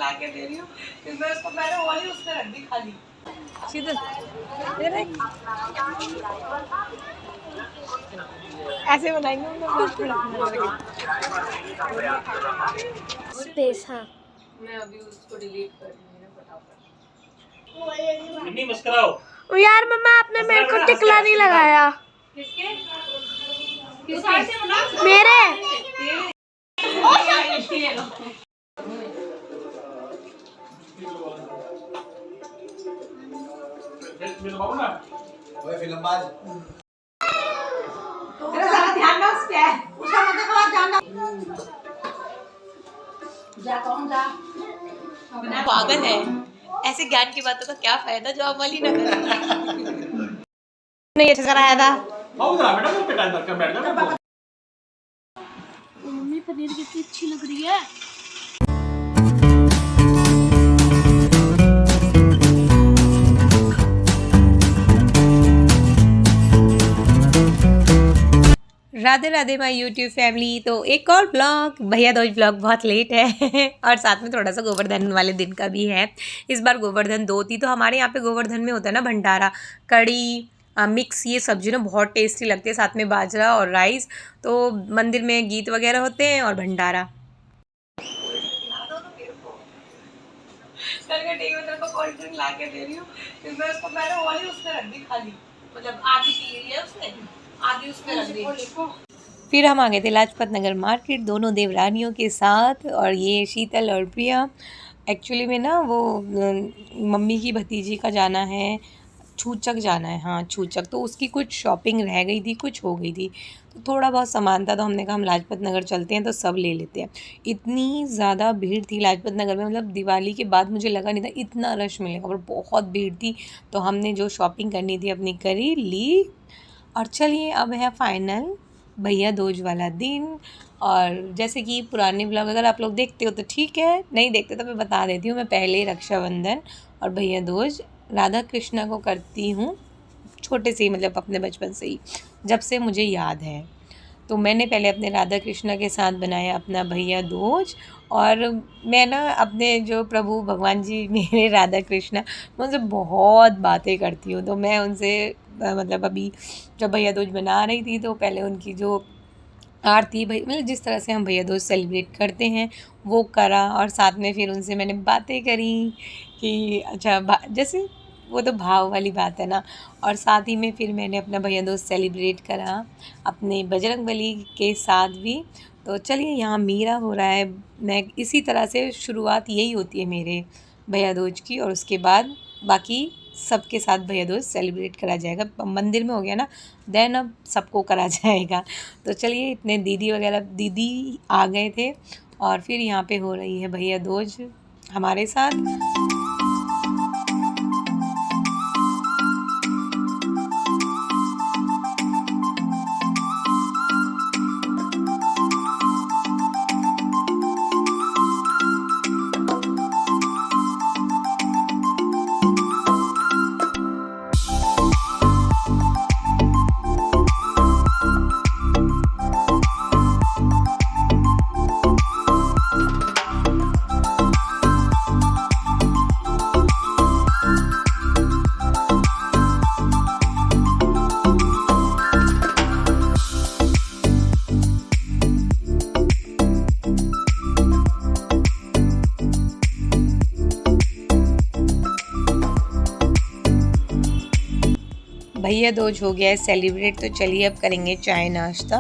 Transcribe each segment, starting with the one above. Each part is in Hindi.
ला के दे रही हूँ फिर मैं उसको मैंने वाली उसने रख दी खाली शीतल ऐसे बनाएंगे हम स्पेस। हाँ मैं अभी उसको डिलीट कर रही हूँ फटाफट। नहीं मुस्कुराओ यार मम्मा आपने मेरे को टिकला नहीं लगाया। किसके मेरे फिल्मबाज ध्यान ना उस पे उसका मतलब को ध्यान ना जा कौन जा पागल है ऐसे ज्ञान की बातों का क्या फायदा जो अमल ही ना करे नहीं अच्छा कराया था। बेटा वो पे टाइम कर बैठ जा मम्मी पनीर कितनी अच्छी लग रही है। Radhe Radhe my YouTube family. तो एक और ब्लॉग भैया दोज ब्लॉग बहुत लेट है और साथ में थोड़ा सा गोवर्धन वाले दिन का भी है। इस बार गोवर्धन 2 थी। तो हमारे यहाँ पे गोवर्धन में होता है ना भंडारा कड़ी मिक्स ये सब्जी ना बहुत टेस्टी लगती है साथ में बाजरा और राइस। तो मंदिर में गीत वगैरह होते हैं और भंडारा कोल्ड ड्रिंक ला के दे रही हूँ फिर मैं उसको मैंने वाली उसने रख दी खाली मतलब आधी पी रही है उसने आधी उसमें रख दी। फिर हम आ गए थे लाजपत नगर मार्केट दोनों देवरानियों के साथ और ये शीतल और प्रिया। एक्चुअली में ना वो मम्मी की भतीजी का जाना है छूचक जाना है। हाँ छूचक तो उसकी कुछ शॉपिंग रह गई थी कुछ हो गई थी तो थोड़ा बहुत सामान था तो हमने कहा हम लाजपत नगर चलते हैं तो सब ले लेते हैं। इतनी ज़्यादा भीड़ थी लाजपत नगर में मतलब दिवाली के बाद मुझे लगा नहीं था इतना रश मिलेगा पर बहुत भीड़ थी। तो हमने जो शॉपिंग करनी थी अपनी करी ली और चलिए अब है फाइनल भैया दोज वाला दिन। और जैसे कि पुराने ब्लॉग अगर आप लोग देखते हो तो ठीक है नहीं देखते तो मैं बता देती हूँ। मैं पहले रक्षाबंधन और भैया दोज राधा कृष्णा को करती हूँ छोटे से ही मतलब अपने बचपन से ही जब से मुझे याद है। तो मैंने पहले अपने राधा कृष्णा के साथ बनाया अपना भैया दोज और मैं ना अपने जो प्रभु भगवान जी मेरे राधा कृष्णा मैं उनसे बहुत बातें करती हूँ। तो मैं उनसे मतलब अभी जब भैया दोज बना रही थी तो पहले उनकी जो आरती भाई मतलब जिस तरह से हम भैया दोज सेलिब्रेट करते हैं वो करा और साथ में फिर उनसे मैंने बातें करी कि अच्छा जैसे वो तो भाव वाली बात है ना। और साथ ही में फिर मैंने अपना भैया दोज सेलिब्रेट करा अपने बजरंगबली के साथ भी। तो चलिए यहाँ मीरा हो रहा है। मैं इसी तरह से शुरुआत यही होती है मेरे भैया दोज की और उसके बाद बाकी सबके साथ भैया दोज सेलिब्रेट करा जाएगा। मंदिर में हो गया ना देन अब सबको करा जाएगा। तो चलिए इतने दीदी वगैरह दीदी आ गए थे और फिर यहाँ पे हो रही है भैया दोज हमारे साथ। भैया दोज हो गया है सेलिब्रेट। तो चलिए अब करेंगे चाय नाश्ता।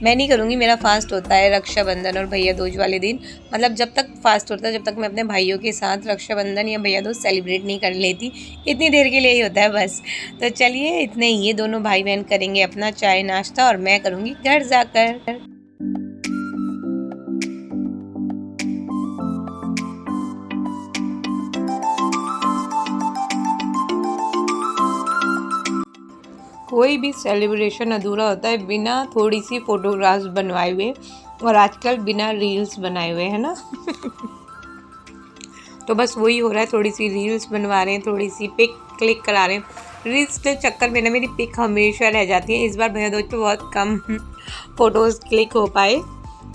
मैं नहीं करूँगी मेरा फास्ट होता है रक्षाबंधन और भैया दोज वाले दिन मतलब जब तक फास्ट होता है जब तक मैं अपने भाइयों के साथ रक्षाबंधन या भैया दोज सेलिब्रेट नहीं कर लेती इतनी देर के लिए ही होता है बस। तो चलिए इतने ये दोनों भाई बहन करेंगे अपना चाय नाश्ता और मैं करूँगी घर जाकर। कोई भी सेलिब्रेशन अधूरा होता है बिना थोड़ी सी फ़ोटोग्राफ्स बनवाए हुए और आजकल बिना रील्स बनाए हुए है ना तो बस वही हो रहा है थोड़ी सी रील्स बनवा रहे हैं थोड़ी सी पिक क्लिक करा रहे हैं। रील्स के चक्कर में ना मेरी पिक हमेशा रह जाती है। इस बार भैया दोज पे बहुत कम फ़ोटोज़ क्लिक हो पाए।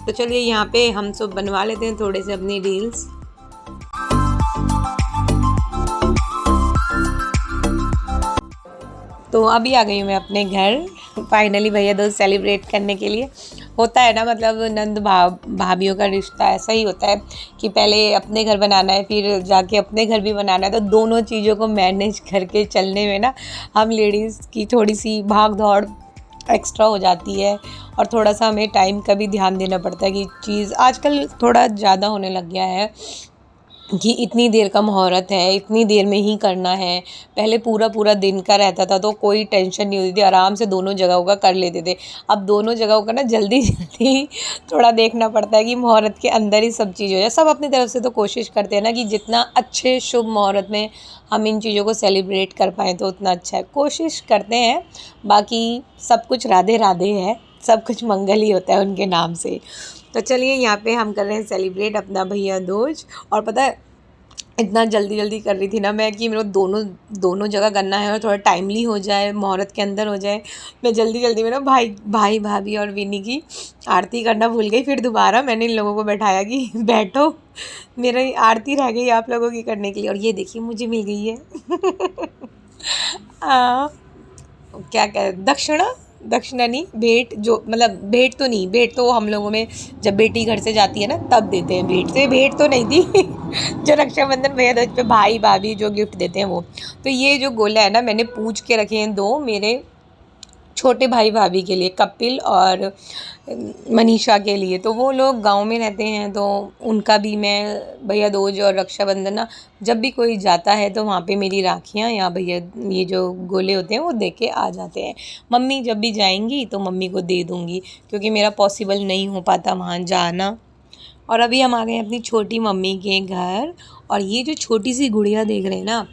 तो चलिए यहाँ पे हम सब बनवा लेते हैं थोड़े से अपनी रील्स। तो अभी आ गई हूँ मैं अपने घर फाइनली भैया दूज सेलिब्रेट करने के लिए। होता है ना, मतलब नंद भाभियों का रिश्ता ऐसा ही होता है कि पहले अपने घर बनाना है, फिर जाके अपने घर भी बनाना है। तो दोनों चीज़ों को मैनेज करके चलने में ना हम लेडीज़ की थोड़ी सी भाग दौड़ एक्स्ट्रा हो जाती है, और थोड़ा सा हमें टाइम का भी ध्यान देना पड़ता है कि चीज़ आजकल थोड़ा ज़्यादा होने लग गया है कि इतनी देर का मुहूर्त है, इतनी देर में ही करना है। पहले पूरा पूरा दिन का रहता था तो कोई टेंशन नहीं होती थी, आराम से दोनों जगहों का कर लेते थे। अब दोनों जगहों का ना जल्दी जल्दी थोड़ा देखना पड़ता है कि मुहूर्त के अंदर ही सब चीज़ हो जाए। सब अपनी तरफ से तो कोशिश करते हैं ना कि जितना अच्छे शुभ मुहूर्त में हम इन चीज़ों को सेलिब्रेट कर पाएँ तो उतना अच्छा है, कोशिश करते हैं। बाकी सब कुछ राधे राधे है, सब कुछ मंगल ही होता है उनके नाम से। तो चलिए यहाँ पे हम कर रहे हैं सेलिब्रेट अपना भैया दूज। और पता है इतना जल्दी जल्दी कर रही थी ना मैं कि मेरे को दोनों जगह करना है और थोड़ा टाइमली हो जाए, मुहूर्त के अंदर हो जाए। मैं जल्दी जल्दी में ना भाई भाभी और विनी की आरती करना भूल गई। फिर दोबारा मैंने इन लोगों को बैठाया कि बैठो, मेरी आरती रह गई आप लोगों की करने के लिए। और ये देखिए मुझे मिल गई है क्या दक्षिणा नहीं, भेंट, जो मतलब भेंट तो नहीं, भेंट तो हम लोगों में जब बेटी घर से जाती है ना तब देते हैं भेंट। से भेंट तो नहीं थी जो रक्षाबंधन भैया दूज पे भाई भाभी जो गिफ्ट देते हैं वो। तो ये जो गोला है ना मैंने पूछ के रखे हैं 2 मेरे छोटे भाई भाभी के लिए, कपिल और मनीषा के लिए। तो वो लोग गांव में रहते हैं तो उनका भी मैं भैया दूज और रक्षाबंधन ना जब भी कोई जाता है तो वहाँ पे मेरी राखियाँ या भैया ये जो गोले होते हैं वो दे के आ जाते हैं। मम्मी जब भी जाएंगी तो मम्मी को दे दूँगी क्योंकि मेरा पॉसिबल नहीं हो पाता वहाँ जाना। और अभी हम आ गए अपनी छोटी मम्मी के घर। और ये जो छोटी सी गुड़िया देख रहे हैं ना,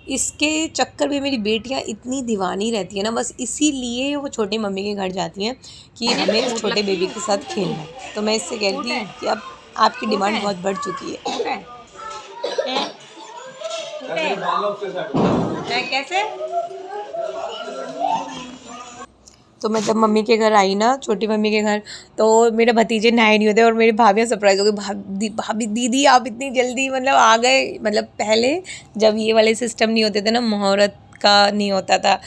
इसके चक्कर में मेरी बेटियां इतनी दीवानी रहती है ना, बस इसीलिए वो छोटी मम्मी के घर जाती हैं कि हमें इस छोटे बेबी के साथ खेलना है। तो मैं इससे कहती हूँ कि अब आपकी डिमांड बहुत बढ़ चुकी है। कैसे? तो मैं जब मम्मी के घर आई ना, छोटी मम्मी के घर, तो मेरे भतीजे नहाए नहीं होते और मेरी भाभियाँ सरप्राइज़ हो गई, भाभी दीदी आप इतनी जल्दी मतलब आ गए। मतलब पहले जब ये वाले सिस्टम नहीं होते थे ना, मुहूर्त का नहीं होता था,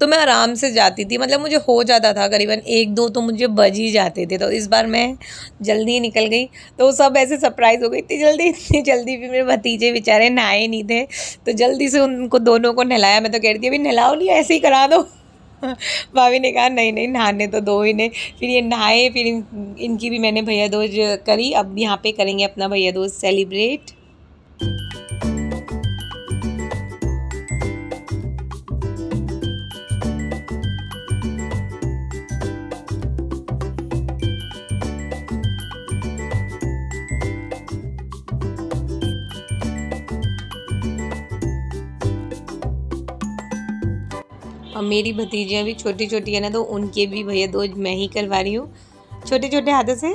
तो मैं आराम से जाती थी, मतलब मुझे हो जाता था करीबन 1-2 तो मुझे बज ही जाते थे। तो इस बार मैं जल्दी निकल गई तो सब ऐसे सरप्राइज़ हो गई इतनी जल्दी भी। मेरे भतीजे बेचारे नहाए नहीं थे तो जल्दी से उनको दोनों को नहलाया। मैं तो कह रही थी अभी नहलाओ नहीं, ऐसे ही करा दो। भाभी ने कहा नहीं नहाने तो दो इन्हें। फिर ये नहाए, फिर इनकी भी मैंने भैया दूज करी। अब यहाँ पे करेंगे अपना भैया दूज सेलिब्रेट। और मेरी भतीजियाँ भी छोटी छोटी है ना, तो उनके भी भैया दूज मैं ही करवा रही हूँ छोटे छोटे हाथों से।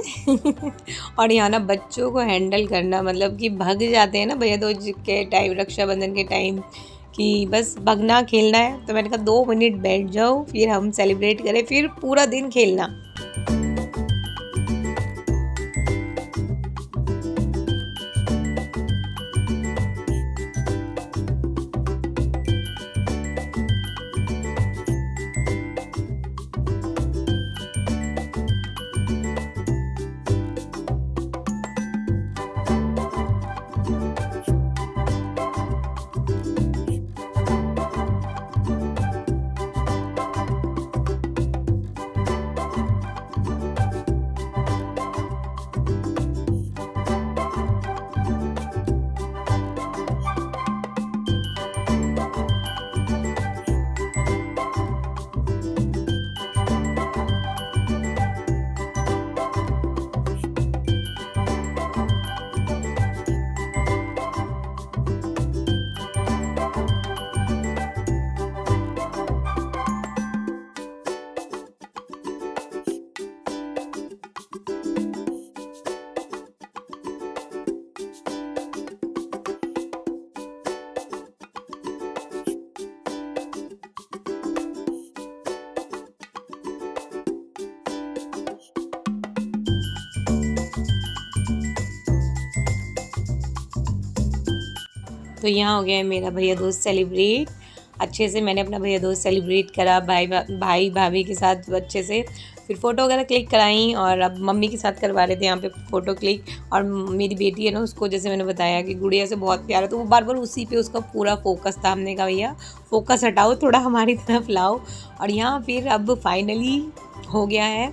और यहाँ ना बच्चों को हैंडल करना, मतलब कि भग जाते हैं ना भैया दूज के टाइम, रक्षाबंधन के टाइम, कि बस भगना खेलना है। तो मैंने कहा 2 मिनट बैठ जाओ फिर हम सेलिब्रेट करें, फिर पूरा दिन खेलना। तो यहाँ हो गया है मेरा भैया दूज सेलिब्रेट। अच्छे से मैंने अपना भैया दूज सेलिब्रेट करा भाई भाभी के साथ अच्छे से। फिर फ़ोटो वगैरह क्लिक कराई और अब मम्मी के साथ करवा रहे थे यहाँ पे फ़ोटो क्लिक। और मेरी बेटी है ना, उसको जैसे मैंने बताया कि गुड़िया से बहुत प्यार है, तो वो बार बार उसी पे उसका पूरा फोकस था। हमने कहा भैया फोकस हटाओ, थोड़ा हमारी तरफ लाओ। और यहाँ फिर अब फाइनली हो गया है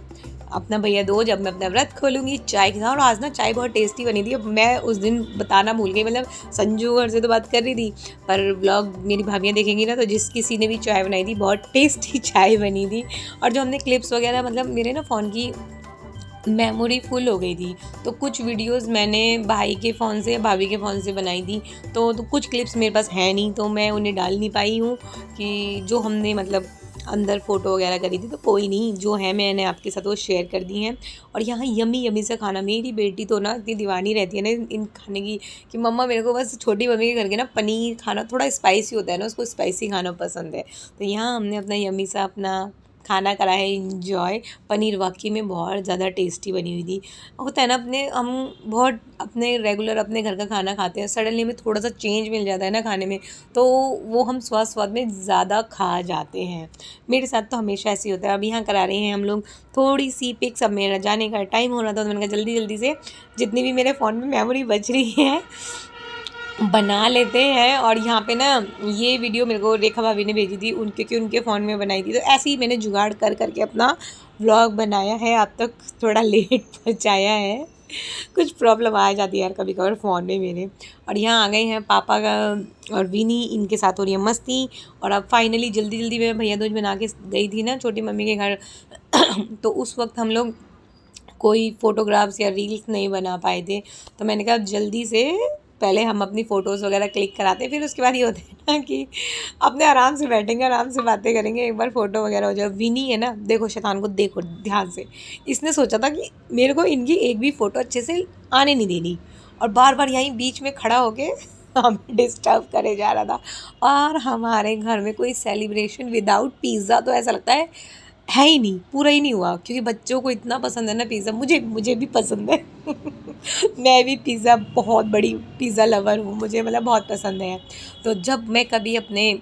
अपना भैया दूज। अब मैं अपना व्रत खोलूँगी चाय के साथ। और आज ना चाय बहुत टेस्टी बनी थी। अब मैं उस दिन बताना भूल गई, मतलब संजू घर से तो बात कर रही थी, पर व्लॉग मेरी भाभियाँ देखेंगी ना, तो जिस किसी ने भी चाय बनाई थी बहुत टेस्टी चाय बनी थी। और जो हमने क्लिप्स वगैरह, मतलब मेरे ना फ़ोन की मेमोरी फुल हो गई थी, तो कुछ वीडियोस मैंने भाई के फ़ोन से या भाभी के फ़ोन से बनाई थी, तो कुछ क्लिप्स मेरे पास है नहीं, तो मैं उन्हें डाल नहीं पाई हूँ कि जो हमने मतलब अंदर फ़ोटो वगैरह करी थी। तो कोई नहीं, जो है मैंने आपके साथ वो शेयर कर दी हैं। और यहाँ यमी यमी से खाना, मेरी बेटी तो ना इतनी दीवानी रहती है ना इन खाने की कि मम्मा मेरे को बस छोटी मम्मी के घर के ना पनीर खाना थोड़ा स्पाइसी होता है ना, उसको स्पाइसी खाना पसंद है। तो यहाँ हमने अपना यमी सा अपना खाना करा है इंजॉय। पनीर वाकई में बहुत ज़्यादा टेस्टी बनी हुई थी। होता है ना, हम बहुत अपने रेगुलर अपने घर का खाना खाते हैं, सडनली हमें थोड़ा सा चेंज मिल जाता है ना खाने में, तो वो हम स्वाद में ज़्यादा खा जाते हैं। मेरे साथ तो हमेशा ऐसे ही होता है। अब यहाँ करा रहे हैं हम लोग थोड़ी सी पिक्स। अब मेरा जाने का टाइम हो रहा था, तो मैंने कहा जल्दी जल्दी से जितनी भी मेरे फ़ोन में मेमोरी बच रही है बना लेते हैं। और यहाँ पे ना ये वीडियो मेरे को रेखा भाभी ने भेजी थी, क्योंकि उनके फ़ोन में बनाई थी, तो ऐसे ही मैंने जुगाड़ कर करके अपना व्लॉग बनाया है। अब तक थोड़ा लेट पहुँचाया है, कुछ प्रॉब्लम आ जाती है यार कभी कभार फ़ोन में मेरे। और यहाँ आ गए हैं पापा का और विनी, इनके साथ हो रही है मस्ती। और अब फाइनली जल्दी जल्दी मैं भैया दूज बना के गई थी ना छोटी मम्मी के घर तो उस वक्त हम लोग कोई फ़ोटोग्राफ्स या रील्स नहीं बना पाए थे, तो मैंने कहा जल्दी से पहले हम अपनी फ़ोटोज़ वगैरह क्लिक कराते, फिर उसके बाद ये होता है ना कि अपने आराम से बैठेंगे, आराम से बातें करेंगे, एक बार फ़ोटो वगैरह हो जाए। विनी है ना, देखो शैतान को देखो ध्यान से, इसने सोचा था कि मेरे को इनकी एक भी फ़ोटो अच्छे से आने नहीं देनी, और बार बार यहीं बीच में खड़ा होके हमें डिस्टर्ब करे जा रहा था। और हमारे घर में कोई सेलिब्रेशन विदाउट पिज़्ज़ा तो ऐसा लगता है ही नहीं, पूरा ही नहीं हुआ, क्योंकि बच्चों को इतना पसंद है ना पिज़्ज़ा, मुझे भी पसंद है मैं भी पिज़्ज़ा बहुत बड़ी पिज़्ज़ा लवर हूँ, मुझे मतलब बहुत पसंद है। तो जब मैं कभी अपने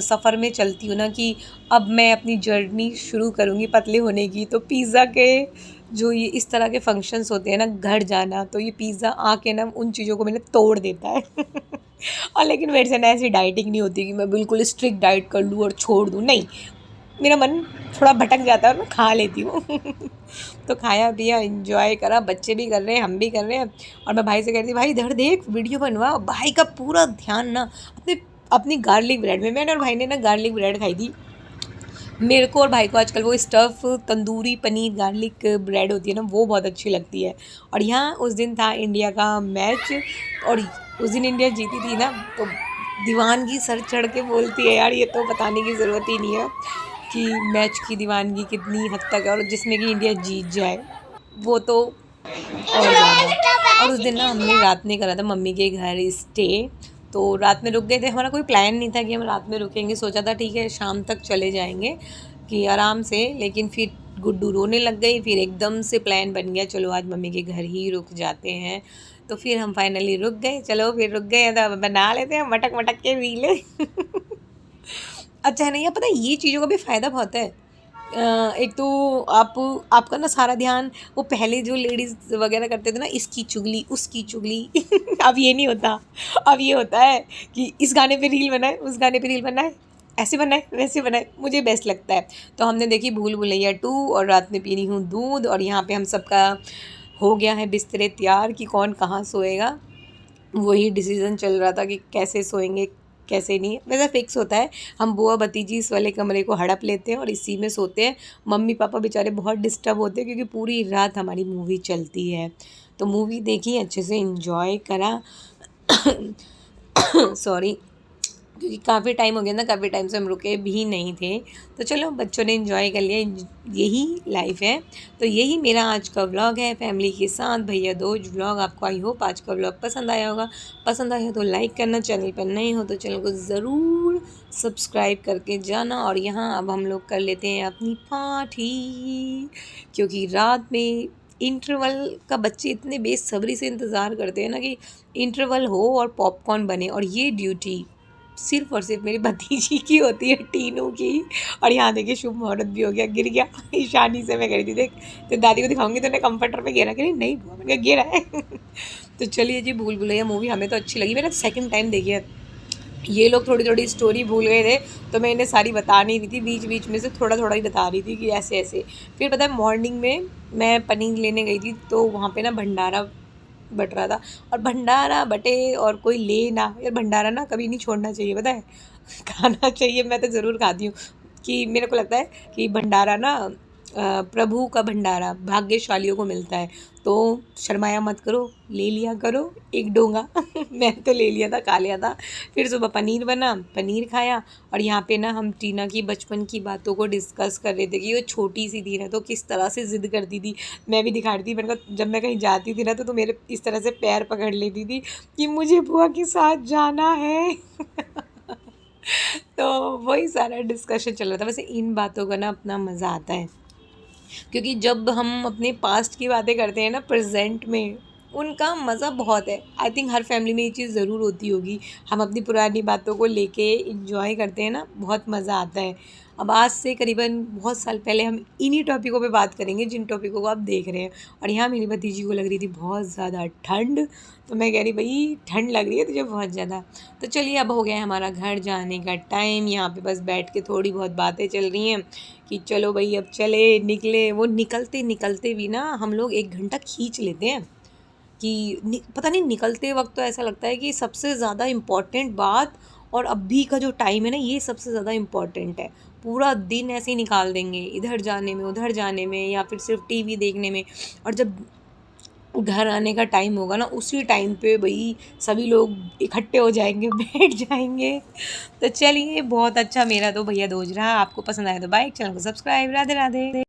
सफ़र में चलती हूँ ना कि अब मैं अपनी जर्नी शुरू करूँगी पतले होने की, तो पिज़्ज़ा के जो ये इस तरह के फंक्शंस होते हैं ना, घर जाना, तो ये पिज़्ज़ा आके ना उन चीज़ों को मैंने तोड़ देता है और लेकिन मेरे से ना ऐसी डाइटिंग नहीं होती कि मैं बिल्कुल स्ट्रिक्ट डाइट कर लूँ और छोड़ दूँ, नहीं, मेरा मन थोड़ा भटक जाता है और मैं खा लेती हूँ तो खाया पिया एंजॉय करा, बच्चे भी कर रहे हैं, हम भी कर रहे हैं। और मैं भाई से कह रही थी भाई इधर देख वीडियो बनवा। भाई का पूरा ध्यान ना अपनी गार्लिक ब्रेड में। मैंने और भाई ने ना गार्लिक ब्रेड खाई थी। मेरे को और भाई को आजकल वो stuff tandoori paneer garlic bread होती है ना, वो बहुत अच्छी लगती है। और यहाँ उस दिन था इंडिया का मैच, और उस दिन इंडिया जीती थी ना, तो दीवानगी सर चढ़ के बोलती है यार, ये तो बताने की ज़रूरत ही नहीं है कि मैच की दीवानगी कितनी हद तक है। और जिसमें कि इंडिया जीत जाए वो तो और ज़्यादा। और उस दिन ना हमने रात में करा था मम्मी के घर स्टे, तो रात में रुक गए थे। हमारा कोई प्लान नहीं था कि हम रात में रुकेंगे, सोचा था ठीक है शाम तक चले जाएंगे कि आराम से, लेकिन फिर गुड्डू रोने लग गई। फिर एकदम से प्लान बन गया चलो आज मम्मी के घर ही रुक जाते हैं, तो फिर हम फाइनली रुक गए। चलो फिर रुक गए तो अब बना लेते हैं मटक मटक के रीले अच्छा है नहीं, पता है ये चीज़ों का भी फ़ायदा बहुत है। एक तो आपका ना सारा ध्यान, वो पहले जो लेडीज़ वगैरह करते थे ना, इसकी चुगली उसकी चुगली अब ये नहीं होता। अब ये होता है कि इस गाने पे रील बनाए, उस गाने पे रील बनाए, ऐसे बनाए वैसे बनाए, मुझे बेस्ट लगता है। तो हमने देखी भूल भुलैया 2 और रात में पी रही हूँ दूध। और यहाँ पे हम सबका हो गया है बिस्तरे तैयार कि कौन कहाँ सोएगा, वही डिसीज़न चल रहा था कि कैसे सोएंगे कैसे नहीं। वैसा फिक्स होता है, हम बुआ भतीजी इस वाले कमरे को हड़प लेते हैं और इसी में सोते हैं। मम्मी पापा बेचारे बहुत डिस्टर्ब होते हैं, क्योंकि पूरी रात हमारी मूवी चलती है। तो मूवी देखी, अच्छे से एंजॉय करा सॉरी, क्योंकि काफ़ी टाइम हो गया ना, काफ़ी टाइम से हम रुके भी नहीं थे। तो चलो बच्चों ने एंजॉय कर लिया, यही लाइफ है। तो यही मेरा आज का व्लॉग है फैमिली के साथ, भैया दूज व्लॉग। आपको आई होप आज का व्लॉग पसंद आया होगा। पसंद आया तो लाइक करना, चैनल पर नए हो तो चैनल को ज़रूर सब्सक्राइब करके जाना। और यहाँ अब हम लोग कर लेते हैं अपनी पार्टी, क्योंकि रात में इंटरवल का बच्चे इतने बेसब्री से इंतज़ार करते हैं ना कि इंटरवल हो और पॉपकॉर्न बने, और ये ड्यूटी सिर्फ और सिर्फ मेरी भतीजी की होती है, टीनू की। और यहाँ देखिए शुभ मुहूर्त भी हो गया, गिर गया ईशानी से। मैं कह रही थी देख तो दादी को दिखाऊंगी तो कंफर्टर पे गिरा, कह नहीं बुआ मैंने गिरा है तो चलिए जी, भूल भुलैया मूवी हमें तो अच्छी लगी, मैंने सेकंड टाइम देखी है। ये लोग थोड़ी थोड़ी स्टोरी भूल गए थे तो मैं इन्हें सारी बता नहीं रही थी, बीच बीच में से थोड़ा थोड़ा ही बता रही थी कि ऐसे ऐसे। फिर पता है मॉर्निंग में मैं पनीर लेने गई थी तो वहाँ पे ना भंडारा बट रहा था, और भंडारा बटे और कोई ले ना, यार भंडारा ना कभी नहीं छोड़ना चाहिए, पता है खाना चाहिए। मैं तो ज़रूर खाती हूँ कि मेरे को लगता है कि भंडारा ना प्रभु का भंडारा भाग्यशालियों को मिलता है, तो शर्माया मत करो, ले लिया करो एक डोंगा मैं तो ले लिया था, खा लिया था। फिर सुबह पनीर बना, पनीर खाया। और यहाँ पे ना हम टीना की बचपन की बातों को डिस्कस कर रहे थे कि वो छोटी सी थी ना तो किस तरह से ज़िद करती थी। मैं भी दिखा रही थी, मैंने कहा जब मैं कहीं जाती थी ना तो मेरे इस तरह से पैर पकड़ लेती थी कि मुझे बुआ के साथ जाना है तो वही सारा डिस्कशन चल रहा था। वैसे इन बातों का ना अपना मज़ा आता है, क्योंकि जब हम अपने पास्ट की बातें करते हैं ना प्रेजेंट में, उनका मज़ा बहुत है। आई थिंक हर फैमिली में ये चीज़ ज़रूर होती होगी, हम अपनी पुरानी बातों को लेके इंजॉय करते हैं ना, बहुत मज़ा आता है। अब आज से करीबन बहुत साल पहले हम इन्हीं टॉपिकों पे बात करेंगे जिन टॉपिकों को आप देख रहे हैं। और यहाँ मेरी भतीजी को लग रही थी बहुत ज़्यादा ठंड, तो मैं कह रही भाई ठंड लग रही है तुझे बहुत ज़्यादा। तो चलिए अब हो गया है हमारा घर जाने का टाइम। यहाँ पे बस बैठ के थोड़ी बहुत बातें चल रही हैं कि चलो भाई अब चले निकले। वो निकलते निकलते भी ना हम लोग 1 घंटा खींच लेते हैं कि पता नहीं निकलते वक्त तो ऐसा लगता है कि सबसे ज़्यादा इम्पॉर्टेंट बात और अभी का जो टाइम है ना ये सबसे ज़्यादा इम्पॉर्टेंट है। पूरा दिन ऐसे ही निकाल देंगे इधर जाने में उधर जाने में या फिर सिर्फ टीवी देखने में, और जब घर आने का टाइम होगा ना उसी टाइम पे भाई सभी लोग इकट्ठे हो जाएंगे बैठ जाएंगे। तो चलिए बहुत अच्छा, मेरा तो भैया दोज रहा। आपको पसंद आया तो बाइक चैनल को सब्सक्राइब। राधे राधे।